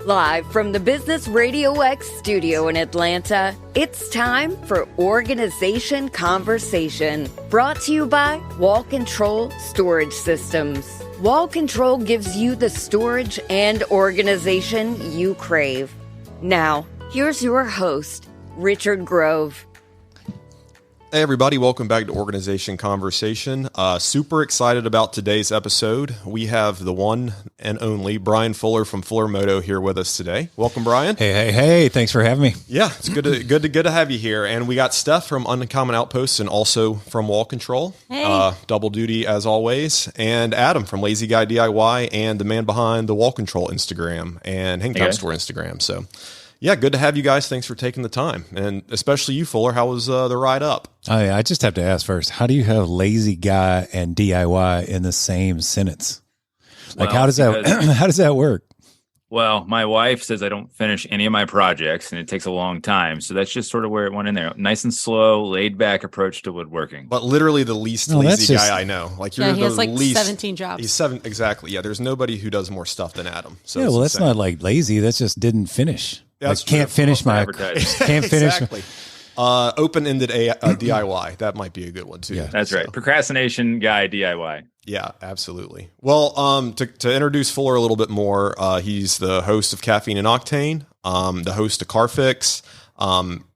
Live from the Business RadioX studio in Atlanta, it's time for Organization Conversation, brought to you by Wall Control Storage Systems. Wall Control gives you the storage and organization you crave. Now, here's your host, Richard Grove. Hey everybody, welcome back to Organization Conversation. Super excited about today's episode. We have the one and only Bryan Fuller from Fuller Moto here with us today. Welcome, Bryan. Hey! Thanks for having me. Yeah, it's good to have you here. And we got Steph from Uncommon Outposts and also from Wall Control. Hey. Double duty as always. And Adam from Lazy Guy DIY and the man behind the Wall Control Instagram and Hangtime Store Instagram. So. Yeah, good to have you guys. Thanks for taking the time. And especially you, Fuller. How was the ride up? I just have to ask first, how do you have lazy guy and DIY in the same sentence? Like, how does that work? Well, my wife says I don't finish any of my projects and it takes a long time. So that's just sort of where it went in there. Nice and slow, laid back approach to woodworking. But literally the least lazy guy I know. Like you're he has like least 17 jobs. He's exactly. Yeah, there's nobody who does more stuff than Adam. So yeah, well, that's not like lazy. That's just didn't finish. That's like, can't finish my can't finish exactly. Open-ended DIY. That might be a good one too. Yeah, that's right. Procrastination guy DIY. Yeah, absolutely. Well, to introduce Fuller a little bit more, he's the host of Caffeine and Octane, the host of CarFix,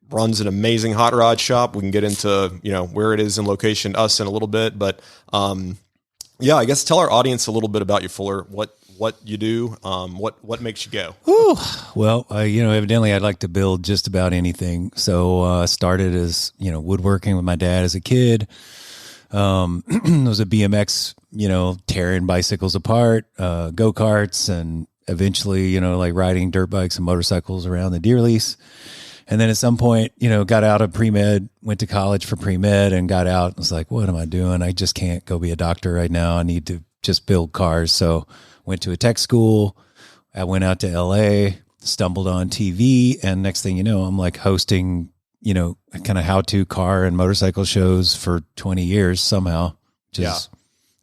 runs an amazing hot rod shop. We can get into where it is in location to us in a little bit, but yeah, I guess tell our audience a little bit about you, Fuller. What you do, what makes you go? Ooh. Well, evidently I'd like to build just about anything. So I started as, woodworking with my dad as a kid. It was a BMX, tearing bicycles apart, go-karts, and eventually, like riding dirt bikes and motorcycles around the deer lease. And then at some point, got out of pre-med, went to college for pre-med and got out. I was like, what am I doing? I just can't go be a doctor right now. I need to just build cars. So went to a tech school. I went out to LA, stumbled on TV. And next thing you know, I'm like hosting, kind of how-to car and motorcycle shows for 20 years somehow. Just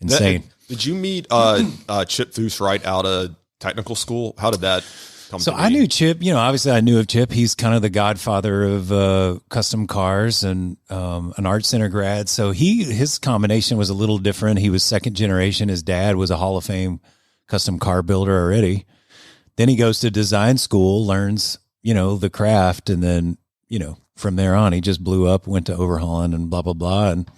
insane. Did you meet Chip Thues right out of technical school? How did that come to be? I knew Chip, obviously I knew of Chip. He's kind of the godfather of custom cars and an art center grad. So his combination was a little different. He was second generation. His dad was a Hall of Fame custom car builder already. Then he goes to design school, learns, the craft. And then, from there on, he just blew up, went to overhauling and blah, blah, blah. And,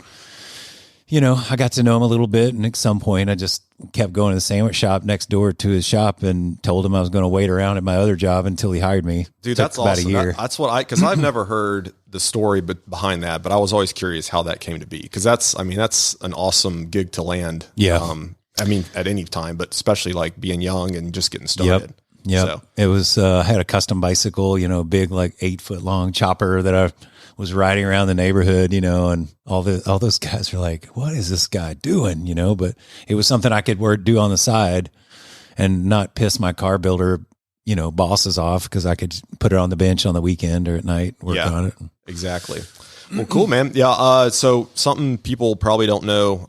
I got to know him a little bit. And at some point I just kept going to the sandwich shop next door to his shop and told him I was going to wait around at my other job until he hired me. Dude, that's about awesome. a year. That's what because I've never heard the story behind that, but I was always curious how that came to be. Cause that's an awesome gig to land. Yeah. At any time, but especially like being young and just getting started. Yeah, so. It was, I had a custom bicycle, big, like 8 foot long chopper that I was riding around the neighborhood, and all those guys were like, what is this guy doing? But it was something I could do on the side and not piss my car builder, bosses off because I could put it on the bench on the weekend or at night, work on it. Exactly. Well, cool, man. Yeah. So something people probably don't know,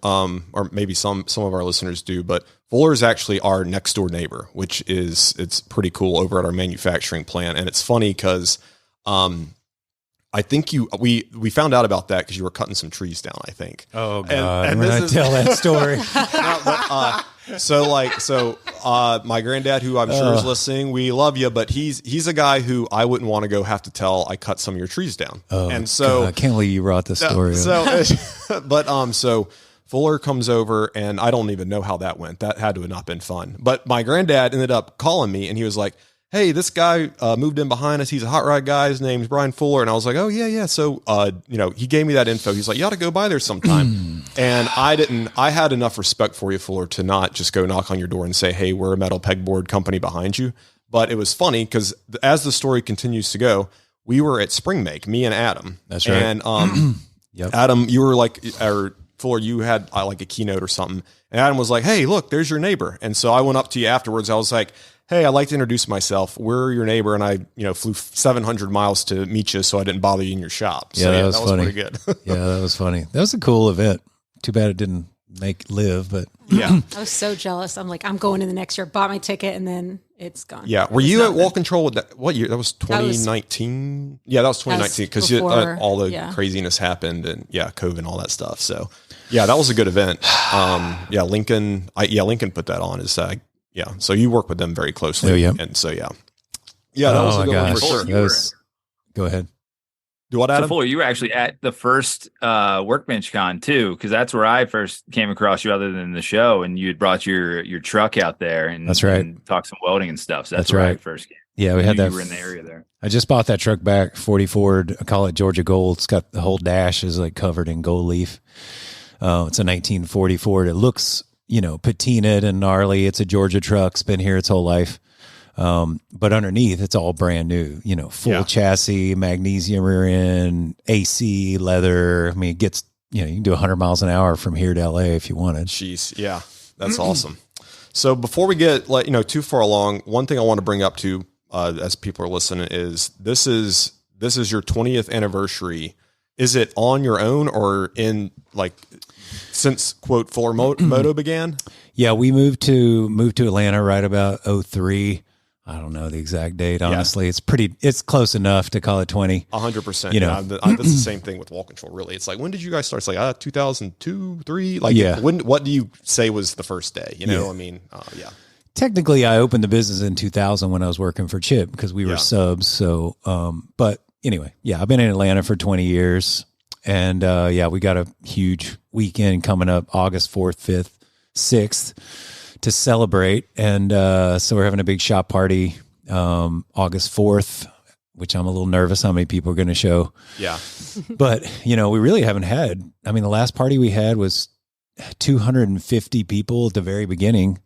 or maybe some of our listeners do, but Fuller is actually our next door neighbor, which it's pretty cool over at our manufacturing plant. And it's funny because, I think we found out about that because you were cutting some trees down, I think. Oh God. And when I tell that story. My granddad, who I'm sure is listening, we love you, but he's a guy who I wouldn't want to go have to tell I cut some of your trees down. Oh, and so God, I can't believe you brought this story up. So Fuller comes over and I don't even know how that went. That had to have not been fun. But my granddad ended up calling me and he was like, hey, this guy moved in behind us. He's a hot rod guy. His name's Bryan Fuller. And I was like, oh, yeah. So, he gave me that info. He's like, you ought to go by there sometime. And I had enough respect for you, Fuller, to not just go knock on your door and say, hey, we're a metal pegboard company behind you. But it was funny because as the story continues to go, we were at Spring Make, me and Adam. That's right. And Adam, you were like, or Fuller, you had like a keynote or something. And Adam was like, hey, look, there's your neighbor. And so I went up to you afterwards. I was like, hey, I'd like to introduce myself. We're your neighbor, and I, flew 700 miles to meet you, so I didn't bother you in your shop. So, that was funny. Pretty good. Yeah, that was funny. That was a cool event. Too bad it didn't live, but Yeah. I was so jealous. I'm like, I'm going in the next year, bought my ticket, and then it's gone. Yeah. Were you at Wall Control with that? What year? That was 2019. Yeah, that was 2019 because all the craziness happened and COVID and all that stuff. So yeah, that was a good event. Lincoln put that on. So you work with them very closely. Oh, yeah. And so that was a good one for sure. Go ahead. Do what, Adam? So Fuller, you were actually at the first Workbench Con too, because that's where I first came across you, other than the show, and you had brought your truck out there, and that's right, and talked some welding and stuff. So that's where right. I first came. Yeah, we had that. You were in the area there. I just bought that truck back, 40 Ford. I call it Georgia Gold. It's got the whole dash is like covered in gold leaf. It's a 1940 Ford. It looks, patinaed and gnarly. It's a Georgia truck. It's been here its whole life. But underneath, it's all brand new, full chassis, magnesium rear end, AC, leather. I mean, it gets, you can do 100 miles an hour from here to LA if you wanted. Jeez. Yeah. That's awesome. So before we get too far along, one thing I want to bring up to, as people are listening is this is your 20th anniversary. Is it on your own or in since quote Fuller Moto began? Yeah, we moved to Atlanta right about 03. I don't know the exact date. Honestly, it's close enough to call it 20. 100%. That's the same thing with Wall Control. Really, it's like, when did you guys start? It's like 2002, 3. What do you say was the first day? Technically, I opened the business in 2000 when I was working for Chip because we were subs. So, but anyway, I've been in Atlanta for 20 years, and we got a huge weekend coming up, August 4th, 5th, 6th. To celebrate. And so we're having a big shop party August 4th, which I'm a little nervous how many people are going to show. Yeah. But, we really haven't had, the last party we had was 250 people at the very beginning.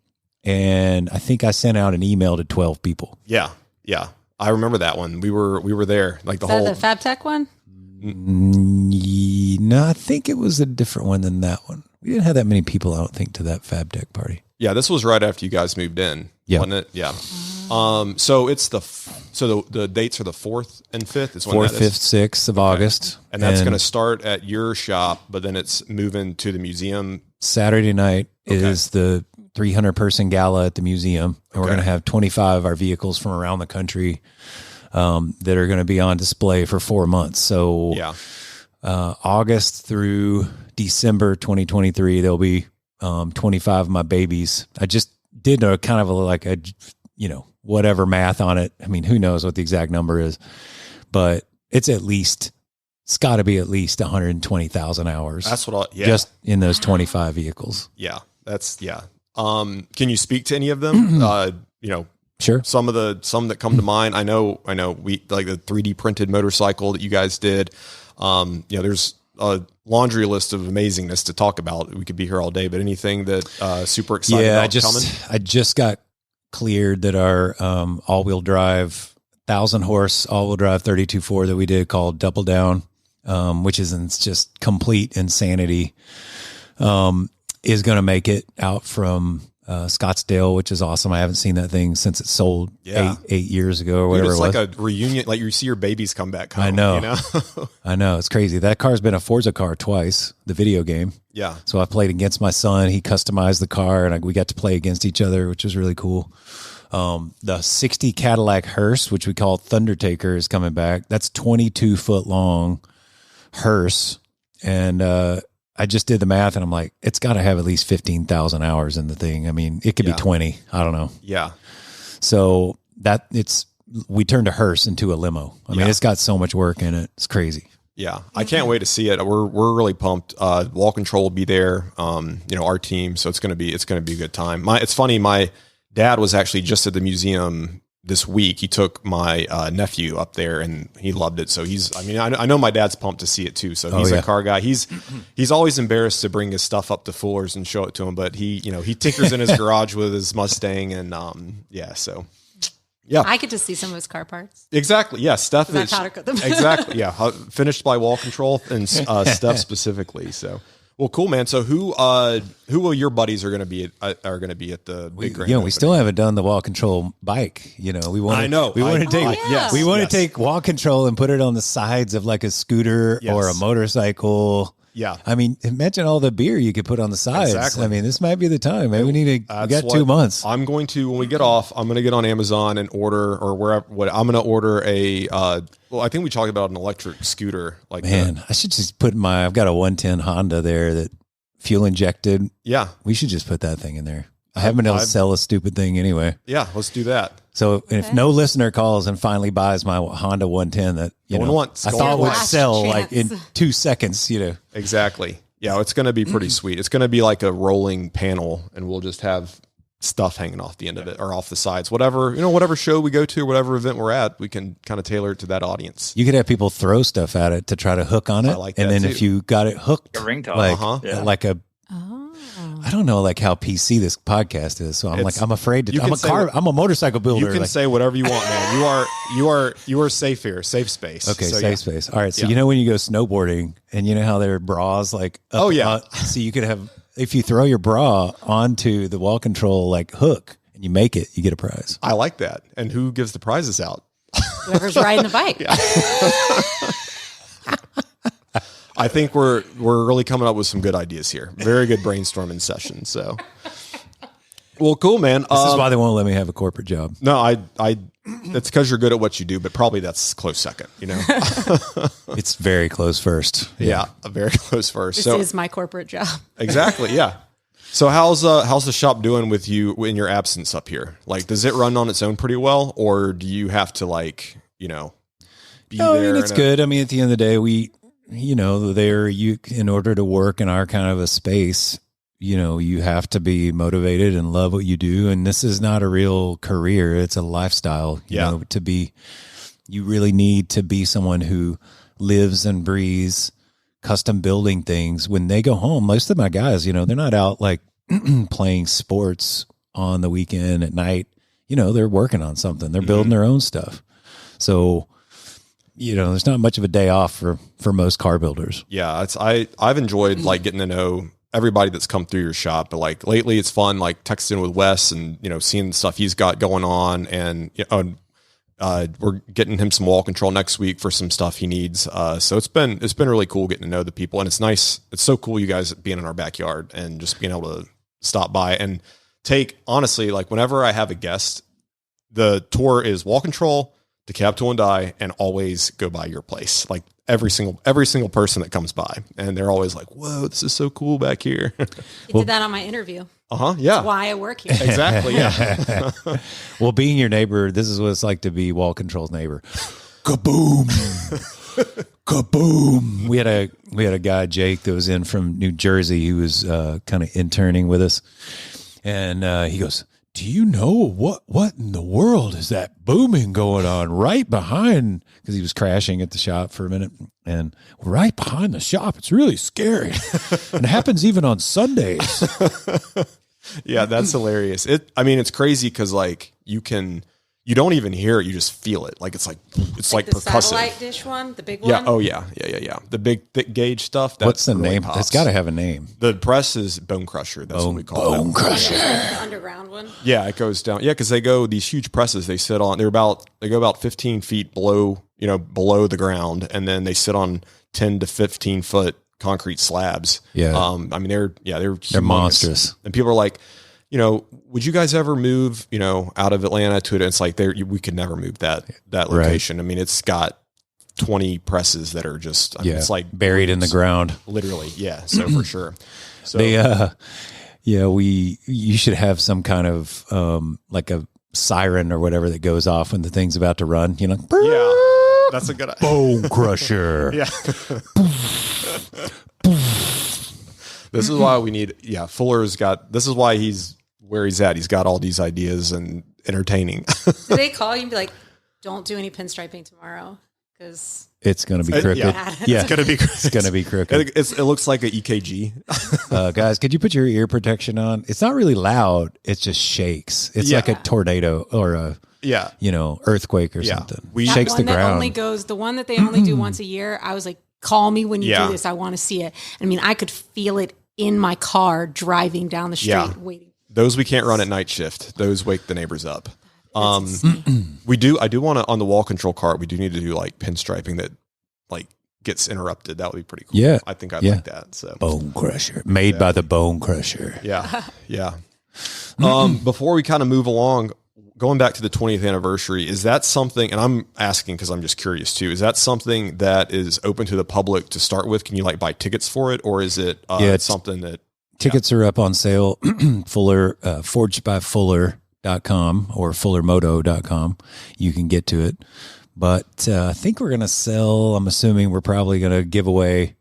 And I think I sent out an email to 12 people. Yeah. Yeah. I remember that one. We were there, like the whole. Is that the FabTech one? No, I think it was a different one than that one. We didn't have that many people, I don't think, to that FabTech party. Yeah, this was right after you guys moved in, wasn't it? Yeah. So it's the dates are the 4th and 5th. It's 4th, 5th, 6th of August. And that's going to start at your shop, but then it's moving to the museum. Saturday night is the 300-person gala at the museum. And we're going to have 25 of our vehicles from around the country that are going to be on display for 4 months. So August through December 2023, there'll be 25 of my babies. I just did a kind of whatever math on it. Who knows what the exact number is, but it's got to be at least 120,000 hours. That's what just in those 25 vehicles. Yeah. Can you speak to any of them? Sure. Some that come to mind. I know we like the 3D printed motorcycle that you guys did. There's a laundry list of amazingness to talk about. We could be here all day, but anything that super excited about coming? I just got cleared that our all-wheel drive 1,000 horse all-wheel drive 32.4 that we did called Double Down, which is just complete insanity, is going to make it out from Scottsdale, which is awesome. I haven't seen that thing since it sold 8 years ago or whatever. It's like a reunion, like you see your babies come back home. I know. I know. It's crazy. That car's been a Forza car twice, the video game. Yeah. So I played against my son. He customized the car, and we got to play against each other, which was really cool. The 60 Cadillac hearse, which we call Thundertaker, is coming back. That's 22-foot long hearse. And I just did the math, and I'm like, it's got to have at least 15,000 hours in the thing. It could be 20. I don't know. Yeah. So we turned a hearse into a limo. It's got so much work in it. It's crazy. Yeah. I can't wait to see it. We're really pumped. Wall Control will be there. Our team. So it's going to be a good time. It's funny. My dad was actually just at the museum this week. He took my nephew up there and he loved it. So I know my dad's pumped to see it too. So he's a car guy. He's always embarrassed to bring his stuff up to Fuller's and show it to him, but he tinkers in his garage with his Mustang and so yeah. I get to see some of his car parts. Exactly. Yeah. Steph is powder coat them. exactly. Yeah. Finished by Wall Control and Steph specifically. So. Well, cool, man. So who will your buddies are going to be at the big grand? We still haven't done the Wall Control bike. We want to take Wall Control and put it on the sides of like a scooter or a motorcycle. Yeah. I mean, imagine all the beer you could put on the sides. Exactly. I mean, this might be the time. Maybe we got 2 months. I'm going to, when we get off, I'm going to get on Amazon and order, or wherever, I'm going to order a, I think we talked about an electric scooter. Like, man, I should just put I've got a 110 Honda there that fuel injected. Yeah. We should just put that thing in there. I haven't been able to sell a stupid thing anyway. Yeah, let's do that. So if no listener calls and finally buys my Honda 110 that I thought would sell like in 2 seconds, Exactly. Yeah, it's going to be pretty sweet. It's going to be like a rolling panel, and we'll just have stuff hanging off the end of it or off the sides. Whatever show we go to, whatever event we're at, we can kind of tailor it to that audience. You could have people throw stuff at it to try to hook on it. I like that and then too. If you got it hooked, a ringtone, like a I don't know, like how PC this podcast is. So I'm afraid to. I'm a motorcycle builder. You can say whatever you want, man. You are safe here, safe space. Okay, so safe space. All right. So when you go snowboarding, and you know how there are bras like so you could have, if you throw your bra onto the wall control like hook and you make it, you get a prize. I like that. And who gives the prizes out? Whoever's riding the bike. I think we're really coming up with some good ideas here. Very good brainstorming session. So, well, cool, man. This is why they won't let me have a corporate job. No, that's because you're good at what you do, but probably that's close second. It's very close first. Yeah, a very close first. This is my corporate job. Exactly. Yeah. So how's the shop doing with you in your absence up here? Like, does it run on its own pretty well, or do you have to be No, there? I mean, it's good. I mean, at the end of the day, in order to work in our kind of a space, you have to be motivated and love what you do. And this is not a real career. It's a lifestyle, you really need to be someone who lives and breathes custom building things. When they go home, most of my guys, they're not out like playing sports on the weekend at night. They're working on something. They're building their own stuff. So, there's not much of a day off for most car builders. Yeah, I've enjoyed like getting to know everybody that's come through your shop, but like lately it's fun like texting with Wes and seeing the stuff he's got going on, and we're getting him some wall control next week for some stuff he needs. So it's been really cool getting to know the people, and it's nice. It's so cool you guys being in our backyard and just being able to stop by and honestly, like whenever I have a guest, the tour is wall control, the cab tool and die, and always go by your place. Like every single person that comes by, and they're always like, "Whoa, this is so cool back here." You did that on my interview. Yeah. That's why I work here. Exactly. Yeah. Well, being your neighbor, this is what it's like to be Wall Control's neighbor. Kaboom. Kaboom. We had a guy, Jake, that was in from New Jersey. He was kind of interning with us, and he goes, "Do you know what in the world is that booming going on right behind?" Because he was crashing at the shop for a minute, and right behind the shop, it's really scary, and it happens even on Sundays. Yeah, that's hilarious. It's crazy because like you don't even hear it, you just feel it. Like it's like the percussive. satellite dish one, the big one. Yeah. Oh yeah. The big thick gauge stuff. What's the really name? pops. It's got to have a name. The press is Bone Crusher. That's what we call it. Bone Crusher. The underground one. Yeah, it goes down. Yeah, because they go these huge presses. They sit on. They go about 15 feet below the ground, and then they sit on 10 to 15 foot concrete slabs. Yeah. They're They're monstrous. And people are like, would you guys ever move, out of Atlanta to it? It's like we could never move that location. Right. I mean, it's got 20 presses that are just, it's like buried in the ground. Literally. Yeah. So for sure. So you should have some kind of, like a siren or whatever that goes off when the thing's about to run, Yeah. That's a good idea. Bone Crusher. Yeah. This is why we need, this is why he's where he's at. He's got all these ideas and entertaining. Do they call you and be like, "Don't do any pinstriping tomorrow"? Because it's going to be crooked. Yeah. It's going to be crooked. It looks like an EKG. Guys, could you put your ear protection on? It's not really loud. It just shakes. It's like a tornado or a earthquake or something. Shakes the ground. The one that they only do once a year. I was like, call me when you do this. I want to see it. I mean, I could feel it in my car driving down the street waiting. Those we can't run at night shift. Those wake the neighbors up. I do want to, on the wall control cart, we do need to do like pinstriping that like gets interrupted. That would be pretty cool. Yeah. I think I'd like that. So Bone Crusher, made by the Bone Crusher. Yeah. Yeah. Before we kind of move along, going back to the 20th anniversary, is that something, and I'm asking because I'm just curious too, is that something that is open to the public to start with? Can you like buy tickets for it, or is it something that tickets are up on sale? Fuller, forgedbyfuller.com or fullermoto.com. You can get to it. But I think we're going to sell, I'm assuming we're probably going to give away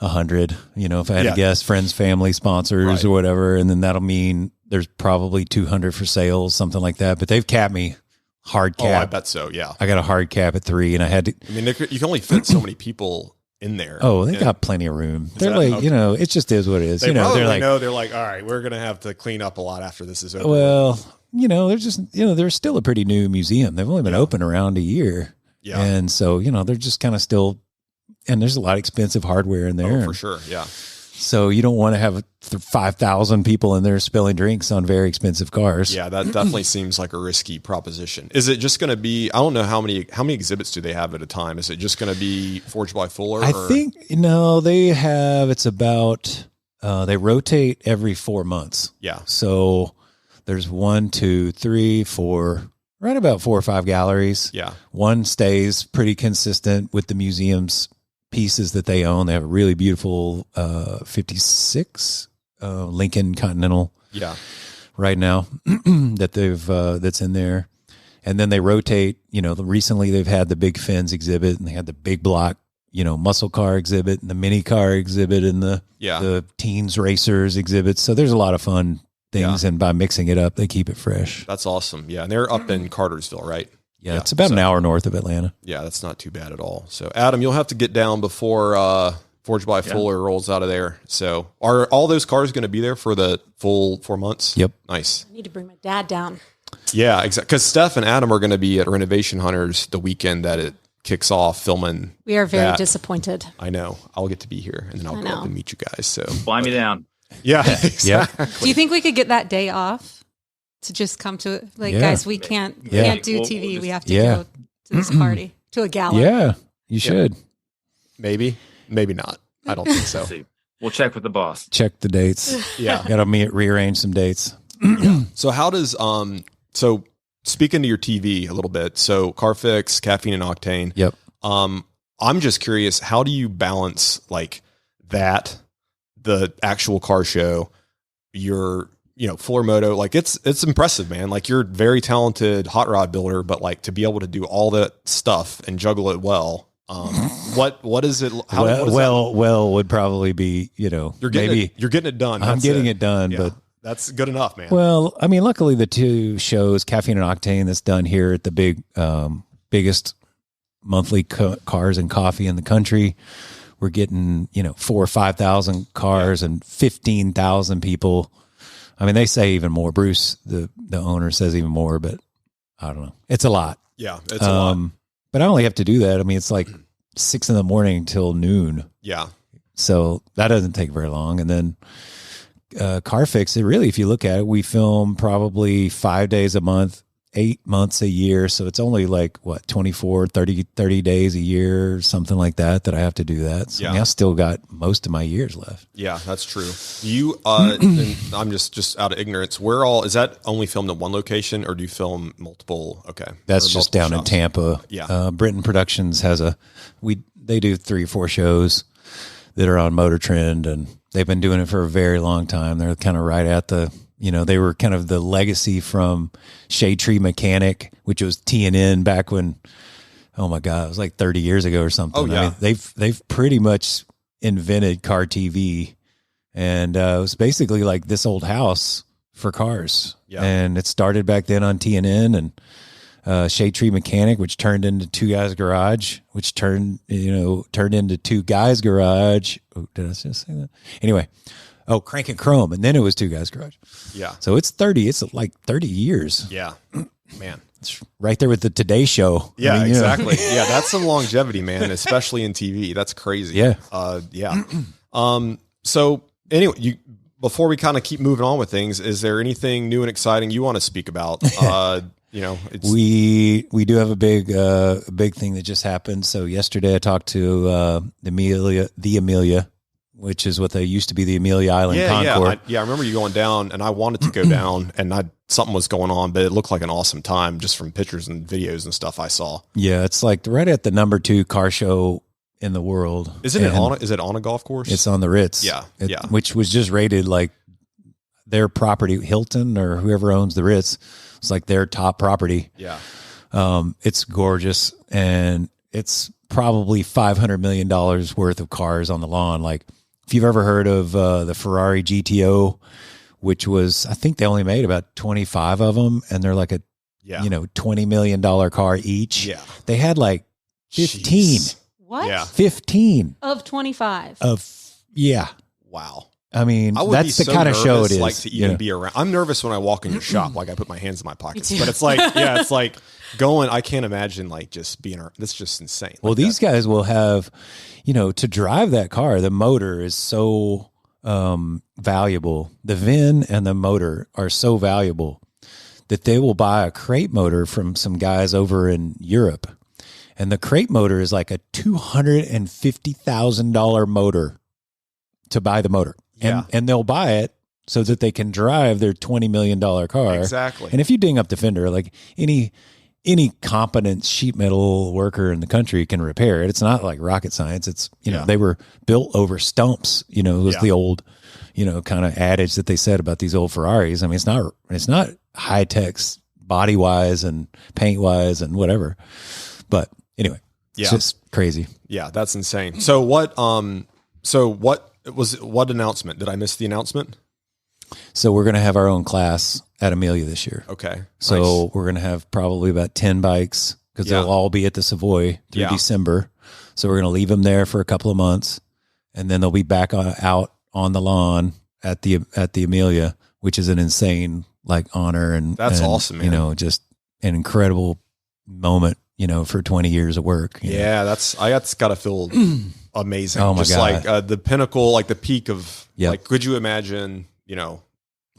100, if I had to guess, friends, family, sponsors, or whatever. And then that'll mean there's probably 200 for sales, something like that. But they've capped me hard cap. Oh, I bet so. Yeah. I got a hard cap at 3 and I had to. I mean, you can only fit so many people in there. Oh, they got plenty of room. They're it just is what it is. They're like, all right, we're going to have to clean up a lot after this is over. Well, they're just, they're still a pretty new museum. They've only been open around a year. Yeah. And so, they're just kind of still, and there's a lot of expensive hardware in there. Oh, for sure. Yeah. So you don't want to have 5,000 people in there spilling drinks on very expensive cars. Yeah, that definitely seems like a risky proposition. Is it just going to be, I don't know how many exhibits do they have at a time? Is it just going to be Forged by Fuller? I think, they have, it's about, they rotate every 4 months. Yeah. So there's 1, 2, 3, 4, right about 4 or 5 galleries. Yeah. One stays pretty consistent with the museum's pieces that they own. They have a really beautiful 56 Lincoln Continental right now that they've that's in there. And then they rotate, recently they've had the big fins exhibit and they had the big block, muscle car exhibit and the mini car exhibit and the teens racers exhibit. So there's a lot of fun things, and by mixing it up, they keep it fresh. That's awesome. Yeah, and they're up in Cartersville, right? Yeah, it's about an hour north of Atlanta. Yeah, that's not too bad at all. So, Adam, you'll have to get down before Forged by Fuller rolls out of there. So, are all those cars going to be there for the full 4 months? Yep. Nice. I need to bring my dad down. Yeah, exactly. Because Steph and Adam are going to be at Renovation Hunters the weekend that it kicks off filming. We are very disappointed. I know. I'll get to be here, and then I'll go up and meet you guys. So fly me down. Yeah, exactly. Do you think we could get that day off to just come to it? Guys, we can't do TV. We have to go to this party, to a gala. Yeah, you should. Maybe not. I don't think so. We'll check with the boss. Check the dates. Yeah. Got to rearrange some dates. So how does, so speaking to your TV a little bit, so Carfix, Caffeine and Octane. Yep. I'm just curious, how do you balance like that, the actual car show, your, Fuller Moto, like it's impressive, man. Like you're a very talented hot rod builder, but like to be able to do all that stuff and juggle it well. What is it? Well would probably be, you're getting it done. I'm getting it done, but that's good enough, man. Well, I mean, luckily the 2 shows, Caffeine and Octane, that's done here at the biggest monthly cars and coffee in the country. We're getting, 4,000 or 5,000 cars and 15,000 people. I mean, they say even more. Bruce, the owner, says even more, but I don't know. It's a lot. Yeah, it's a lot. But I only have to do that. I mean, it's like 6 a.m. till noon. Yeah. So that doesn't take very long. And then Carfix, if you look at it, we film probably 5 days a month, 8 months a year. So it's only like, 24, 30 days a year, something like that I have to do that. So I still got most of my years left. Yeah, that's true. You, and I'm just out of ignorance, where all, is that only filmed in one location or do you film multiple? Okay. That's just down shops in Tampa. Yeah. Britain Productions has they do 3 or 4 shows that are on Motor Trend, and they've been doing it for a very long time. They're kind of right at the, they were kind of the legacy from Shade Tree Mechanic, which was TNN back when, oh my God, it was like 30 years ago or something. Oh, yeah. I mean, they've pretty much invented car TV, and it was basically like this old house for cars. Yeah. And it started back then on TNN, and Shade Tree Mechanic, which turned into Two Guys Garage, which turned into Two Guys Garage. Oh, did I just say that? Anyway. Oh, Crank and Chrome, and then it was Two Guys Garage. Yeah. So it's like 30 years. Yeah. Man. It's right there with the Today Show. Yeah, I mean, exactly. Yeah, that's some longevity, man, especially in TV. That's crazy. Yeah. Yeah. So anyway, before we kind of keep moving on with things, is there anything new and exciting you want to speak about? we do have a big thing that just happened. So yesterday I talked to the Amelia, which is what they used to be, the Amelia Island Concord. I remember you going down, and I wanted to go down, and something was going on, but it looked like an awesome time just from pictures and videos and stuff I saw. Yeah, it's like right at the number 2 car show in the world. Is it on a golf course? It's on the Ritz. Yeah, which was just rated like their property. Hilton or whoever owns the Ritz, it's like their top property. Yeah. It's gorgeous, and it's probably $500 million worth of cars on the lawn. Like, if you've ever heard of the Ferrari GTO, which was, I think they only made about 25 of them, and they're like a $20 million car each. Yeah. They had like 15. Jeez. What? Yeah. 15 Of 25. Wow. I mean, that's the kind of show it is. Like to even be around. I'm nervous when I walk in your shop. Like I put my hands in my pockets, but it's like, it's like going. I can't imagine like just being. That's just insane. Well, these guys will have, to drive that car. The motor is so valuable. The VIN and the motor are so valuable that they will buy a crate motor from some guys over in Europe, and the crate motor is like a $250,000 motor to buy the motor. And they'll buy it so that they can drive their $20 million car. Exactly. And if you ding up the fender, like any competent sheet metal worker in the country can repair it. It's not like rocket science. It's, they were built over stumps, was the old, kind of adage that they said about these old Ferraris. I mean, it's not high tech body wise and paint wise and whatever. But anyway, it's just crazy. Yeah, that's insane. So what announcement? Did I miss the announcement? So we're going to have our own class at Amelia this year. Okay. So nice. We're going to have probably about 10 bikes because they'll all be at the Savoy through December. So we're going to leave them there for a couple of months, and then they'll be back out on the lawn at the Amelia, which is an insane honor. And that's awesome, man. Just an incredible moment, for 20 years of work. That's got to feel amazing. Oh my God. Like the pinnacle, like the peak of could you imagine,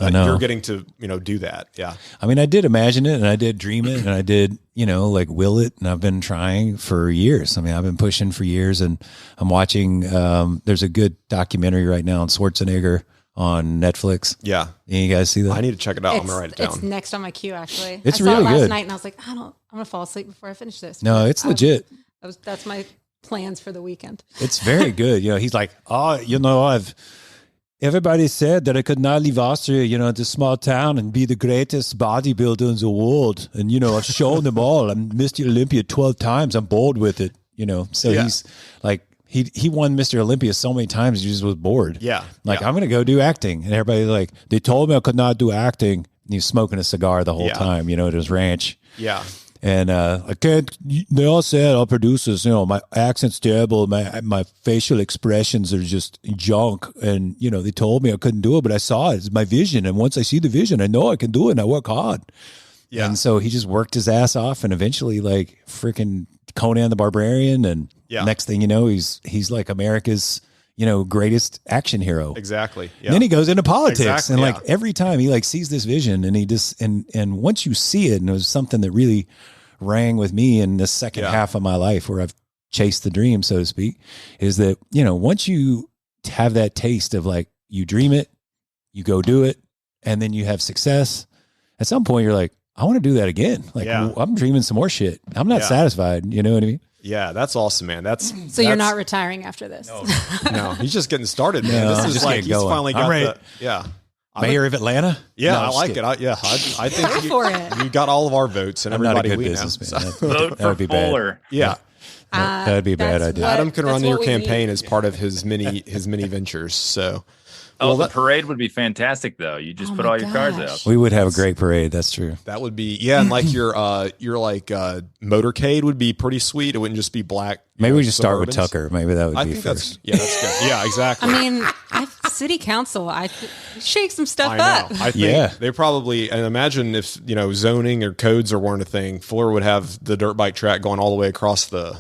I know. You're getting to, do that. Yeah. I mean, I did imagine it and I did dream it and I did, will it. And I've been trying for years. I mean, I've been pushing for years, and I'm watching, there's a good documentary right now on Schwarzenegger on Netflix. Yeah. You guys see that? I need to check it out. I'm going to write it down. It's next on my queue, actually. It's really good. I saw it last night and I was like, I'm going to fall asleep before I finish this. No, it's legit. That's my plans for the weekend. It's very good. He's like, everybody said that I could not leave Austria, this small town, and be the greatest bodybuilder in the world. And, I've shown them all. I'm Mr. Olympia 12 times. I'm bored with it, So he's like, he won Mr. Olympia so many times, he just was bored. Yeah. I'm going to go do acting. And everybody like, they told me I could not do acting. And he was smoking a cigar the whole time, at his ranch. Yeah. And I can't. They all said, all producers, my accent's terrible. My facial expressions are just junk. And they told me I couldn't do it, but I saw it. It's my vision, and once I see the vision, I know I can do it, and I work hard. Yeah. And so he just worked his ass off, and eventually, like freaking Conan the Barbarian, and next thing you know, he's like America's greatest action hero. Exactly. Yeah. And then he goes into politics, exactly, and every time he sees this vision, and he just and once you see it, and it was something that really rang with me in the second half of my life where I've chased the dream, so to speak, is that once you have that taste of you dream it, you go do it, and then you have success. At some point, you're like, I want to do that again. I'm dreaming some more shit. I'm not satisfied. You know what I mean? Yeah, that's awesome, man. So you're not retiring after this? No, he's just getting started, man. No, this is like he's finally got Mayor of Atlanta. Yeah, no, I like it. I think you got all of our votes, and I'm everybody not a good we businessman. know. Vote for Fuller. Yeah. That'd be a bad idea. Adam can run your campaign as part of his mini ventures. So, the parade would be fantastic, though. You just put all your cars out. We would have a great parade. That's true. That would be and your motorcade would be pretty sweet. It wouldn't just be black. Maybe we just start with Tucker. Maybe that would be first. That's good. Yeah, exactly. I mean, city council, I shake some stuff up. I think they probably, and imagine if zoning or codes weren't a thing, Fuller would have the dirt bike track going all the way across the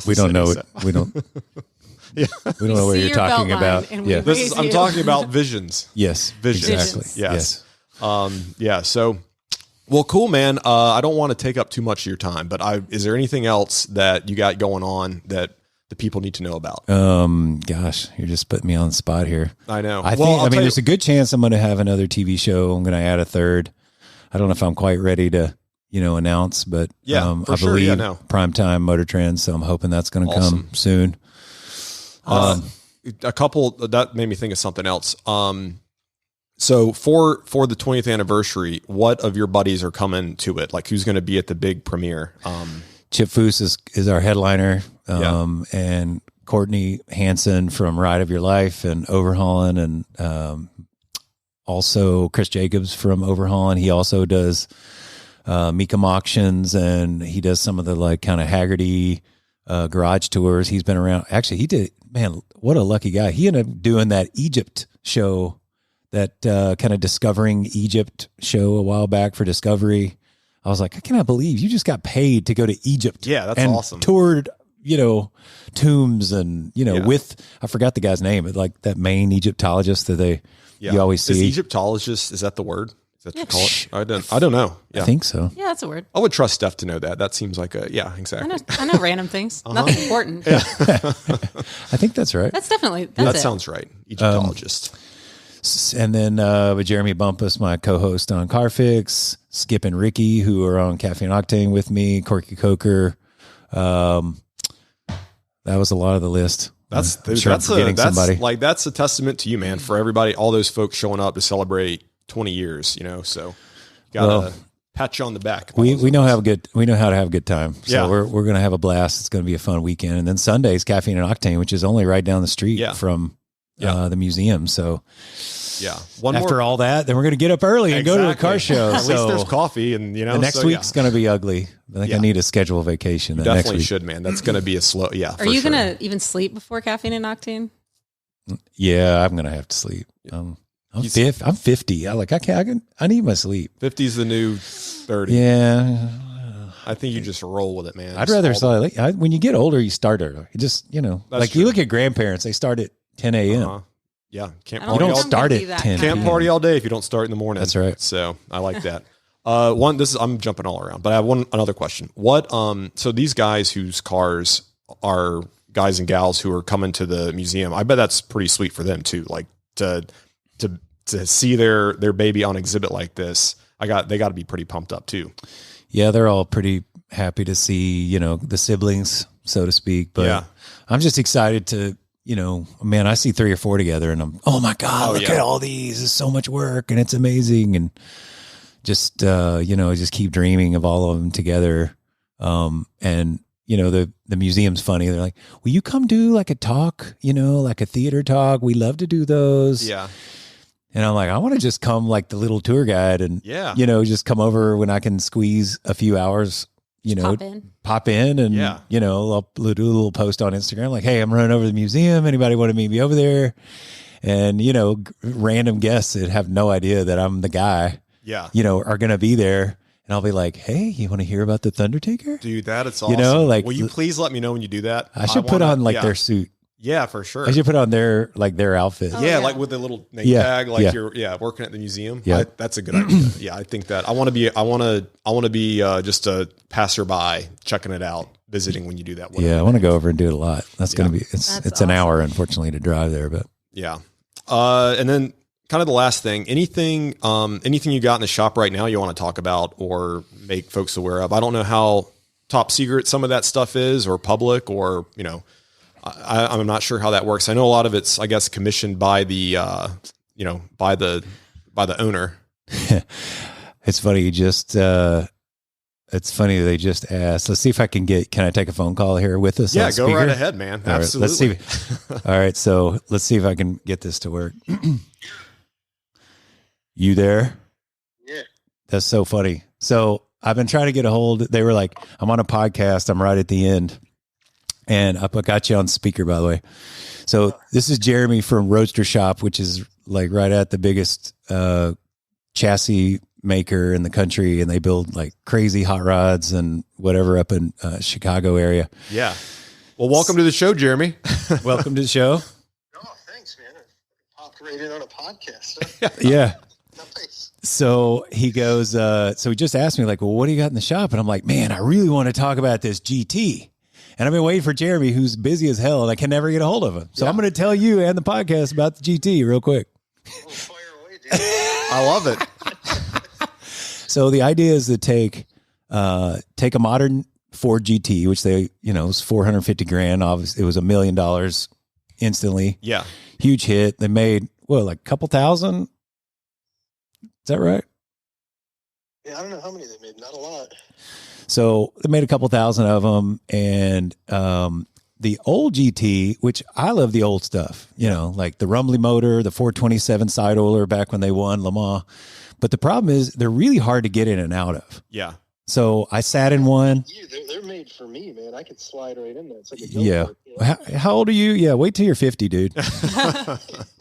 We don't know it. We don't. Yeah, we don't know what you're talking about. Yeah, I'm talking about visions. Yes, visions. Exactly. Yes. So Well, cool, man. I don't want to take up too much of your time, but is there anything else that you got going on that the people need to know about? Gosh, you're just putting me on the spot here. I know. I mean, there's a good chance I'm going to have another TV show. I'm going to add a third. I don't know if I'm quite ready to, announce, but I believe Primetime Motor Trend. So I'm hoping that's going to come soon. A couple that made me think of something else. So for the 20th anniversary, what of your buddies are coming to it? Like, who's going to be at the big premiere? Chip Foose is our headliner, and Courtney Hansen from Ride of Your Life and Overhauling, and also Chris Jacobs from Overhauling. He also does Meekum auctions, and he does some of the like kind of Haggerty garage tours. He's been around. Actually, he did. Man, what a lucky guy! He ended up doing that Egypt show. That kind of Discovering Egypt show a while back for Discovery. I was like, I cannot believe you just got paid to go to Egypt. Yeah, that's and awesome. Toured, tombs and, with, I forgot the guy's name, but like that main Egyptologist that you always see. Is Egyptologist, is that the word? Is that call it? I don't know. Yeah. I think so. Yeah, that's a word. I would trust Steph to know that. That seems like exactly. I know random things. Nothing important. I think that's right. That's definitely, that sounds right. Egyptologist. And then with Jeremy Bumpus, my co-host on CarFix, Skip and Ricky, who are on Caffeine and Octane with me, Corky Coker. That was a lot of the list. That's somebody. Like, that's a testament to you, man, for everybody, all those folks showing up to celebrate 20 years, so gotta pat you on the back. We know how to have a good time. So we're going to have a blast. It's going to be a fun weekend. And then Sunday's Caffeine and Octane, which is only right down the street from the museum. So after all that, then we're going to get up early and go to a car show. At least there's coffee, and the next week's going to be ugly. I think I need a schedule vacation. Definitely next week. Should, man. That's going to be a slow. Yeah. Are you going to even sleep before Caffeine and Octane? Yeah, I'm going to have to sleep. I'm 50. I need my sleep. 50 is the new 30. Yeah. I think you just roll with it, man. I'd rather start. When you get older, you start early. You just, like true. You look at grandparents, they start at 10 a.m. Yeah. You don't start at 10. Can't party all day if you don't start in the morning. That's right. So I like that. I'm jumping all around, but I have another question. So these guys whose cars are guys and gals who are coming to the museum, I bet that's pretty sweet for them too. Like to see their baby on exhibit like this, they got to be pretty pumped up too. Yeah. They're all pretty happy to see, the siblings, so to speak, but I'm just excited to, I see 3 or 4 together and I'm, oh my God, look at all these. It's so much work and it's amazing. And just, just keep dreaming of all of them together. And, the museum's funny. They're like, will you come do like a talk, like a theater talk? We love to do those. Yeah. And I'm like, I want to just come like the little tour guide and, just come over when I can squeeze a few hours, pop in and, I'll do a little post on Instagram. Like, hey, I'm running over to the museum. Anybody want to meet me over there? And, random guests that have no idea that I'm the guy, are going to be there. And I'll be like, hey, you want to hear about the Thundertaker? Dude, that's awesome. Like, will you please let me know when you do that? I should put on like their suit. Yeah, for sure. I should put on their outfit. Like with the little name tag, like you're working at the museum. Yeah, that's a good idea. Yeah, I think that I want to be just a passerby checking it out, visiting when you do that. I want to go over and do it a lot. That's going to be it's an hour, unfortunately, to drive there, but and then kind of the last thing, anything you got in the shop right now you want to talk about or make folks aware of? I don't know how top secret some of that stuff is or public or, I'm not sure how that works. I know a lot of it's, I guess, commissioned by the, by the owner. It's funny. It's funny. They just asked, let's see if can I take a phone call here with us? Yeah, go right ahead, man. All Absolutely. Right, let's see. All right. So let's see if I can get this to work. You there? Yeah. That's so funny. So I've been trying to get a hold. They were like, I'm on a podcast. I'm right at the end. And I got you on speaker, by the way. So this is Jeremy from Roadster Shop, which is like right at the biggest chassis maker in the country. And they build like crazy hot rods and whatever up in Chicago area. Yeah. Well, welcome to the show, Jeremy. Welcome to the show. Oh, thanks, man. I popped right in on a podcast. Huh? Yeah. Nice. So he goes, so he just asked me like, well, what do you got in the shop? And I'm like, man, I really want to talk about this GT. And I've been waiting for Jeremy, who's busy as hell, and I can never get a hold of him. So I'm going to tell you and the podcast about the GT real quick. Oh, fire away, dude. I love it. So the idea is to take a modern Ford GT, which they, was $450,000. Obviously, it was $1 million instantly. Yeah. Huge hit. They made, like a couple thousand? Is that right? Yeah, I don't know how many they made. Not a lot. So they made a couple thousand of them. And the old GT, which I love the old stuff, like the rumbly motor, the 427 side oiler back when they won Le Mans. But the problem is they're really hard to get in and out of. Yeah. So I sat in one. They're made for me, man. I could slide right in there. It's like a Yeah. How old are you? Yeah, wait till you're 50, dude.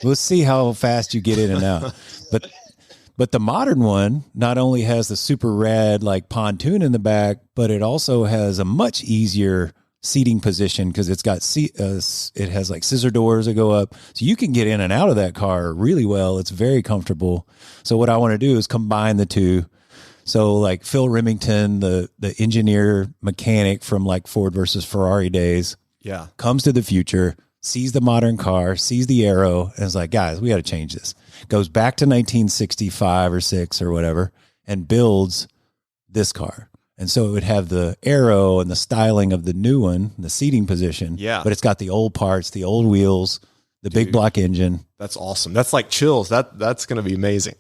We'll see how fast you get in and out. But the modern one not only has the super rad like pontoon in the back, but it also has a much easier seating position because it's got it has like scissor doors that go up, so you can get in and out of that car really well. It's very comfortable. So what I want to do is combine the two. So like Phil Remington, the engineer mechanic from like Ford versus Ferrari days, comes to the future, sees the modern car, sees the aero, and is like, guys, we got to change this. Goes back to 1965 or 6 or whatever and builds this car. And so it would have the aero and the styling of the new one, the seating position. Yeah. But it's got the old parts, the old wheels, the big block engine. That's awesome. That's like chills. That's going to be amazing.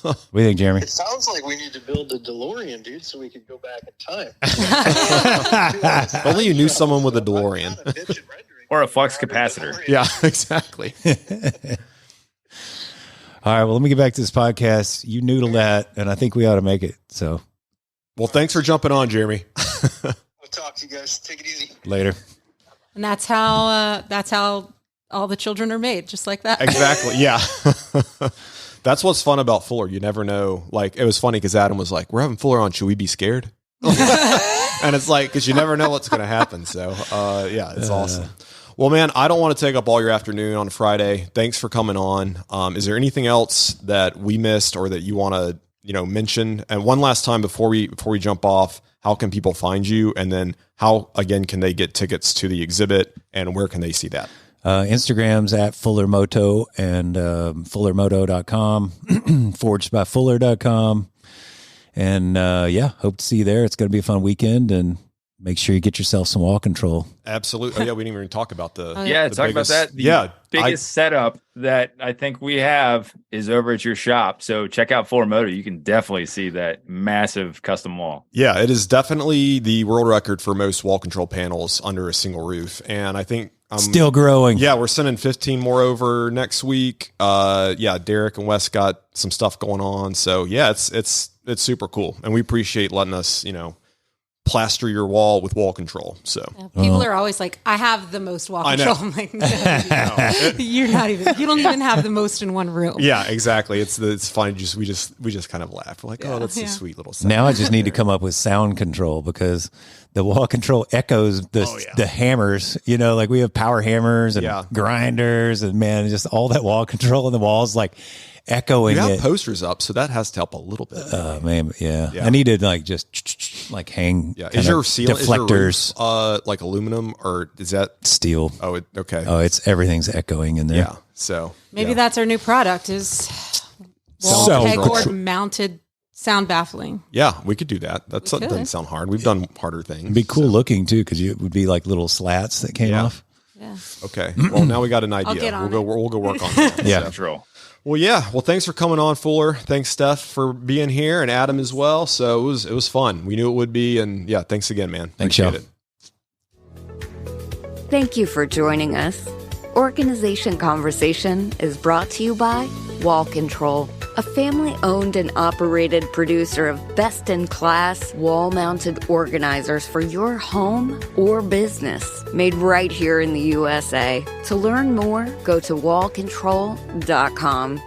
What do you think, Jeremy? It sounds like we need to build a DeLorean, dude, so we could go back in time. If only you knew someone with a DeLorean. Or a flux capacitor. Yeah, exactly. All right, well, let me get back to this podcast. You noodle that, and I think we ought to make it. So, well, thanks for jumping on, Jeremy. We'll talk to you guys. Take it easy. Later. And that's how all the children are made, just like that. Exactly. Yeah. That's what's fun about Fuller. You never know. Like, it was funny because Adam was like, we're having Fuller on. Should we be scared? And it's like, because you never know what's going to happen. So, it's awesome. Well, man, I don't want to take up all your afternoon on a Friday. Thanks for coming on. Is there anything else that we missed or that you want to, mention? And one last time before we jump off, how can people find you? And then how, again, can they get tickets to the exhibit and where can they see that? Instagram's at Fuller Moto and fullermoto.com, forgedbyfuller.com. And hope to see you there. It's going to be a fun weekend, and make sure you get yourself some wall control. Absolutely. Oh, yeah, we didn't even talk about the talk biggest, about that. The biggest setup that I think we have is over at your shop. So check out Fuller Moto. You can definitely see that massive custom wall. Yeah, it is definitely the world record for most wall control panels under a single roof. And I think still growing. Yeah, we're sending 15 more over next week. Derek and Wes got some stuff going on. So yeah, it's super cool. And we appreciate letting us, plaster your wall with wall control. So people are always like, I have the most wall control. I'm like, no, you don't even have the most in one room. Yeah, exactly. It's fine. We just kind of laugh. We're like, oh, that's a sweet little sound. Now I just need to come up with sound control because the wall control echoes the hammers, like we have power hammers and grinders and man, just all that wall control in the walls, like echoing. You have it. Posters up, so that has to help a little bit. Man, yeah. I need to hang. Yeah, is your ceiling deflectors like aluminum or is that steel? Oh, okay. Oh, everything's echoing in there. Yeah, so maybe that's our new product is wall pegboard mounted sound baffling. Yeah, we could do that. That doesn't sound hard. We've done harder things. It'd be cool looking too, because it would be like little slats that came off. Yeah. Okay. Well, now we got an idea. We'll go work on that. Yeah. Control. Well, yeah. Well, thanks for coming on, Fuller. Thanks, Steph, for being here, and Adam as well. So it was fun. We knew it would be, and yeah, thanks again, man. Thanks, Appreciate it. Thank you for joining us. Organization Conversation is brought to you by Wall Control, a family-owned and operated producer of best-in-class wall-mounted organizers for your home or business, made right here in the USA. To learn more, go to wallcontrol.com.